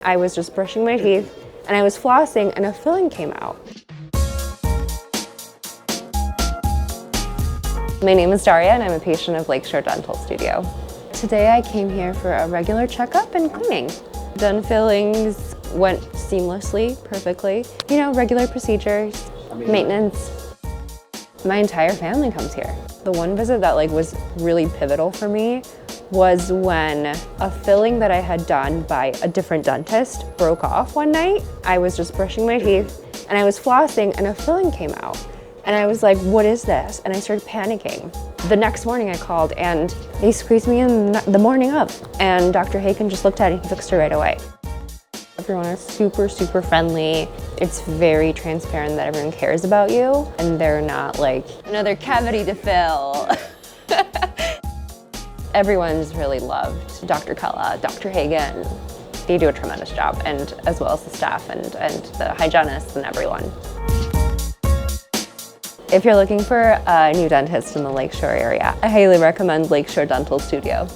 I was just brushing my teeth and I was flossing and a filling came out. My name is Daria and I'm a patient of Lakeshore Dental Studio. Today I came here for a regular checkup and cleaning. Done fillings went seamlessly, perfectly. You know, regular procedures, maintenance. My entire family comes here. The one visit that was really pivotal for me was when a filling that I had done by a different dentist broke off one night. I was just brushing my teeth and I was flossing and a filling came out. And I was like, what is this? And I started panicking. The next morning I called and they squeezed me in the morning of. And Dr. Haken just looked at it and he fixed it right away. Everyone is super, super friendly. It's very transparent that everyone cares about you and they're not like another cavity to fill. Everyone's really loved Dr. Kella, Dr. Hagen. They do a tremendous job, and as well as the staff and the hygienists and everyone. If you're looking for a new dentist in the Lakeshore area, I highly recommend Lakeshore Dental Studio.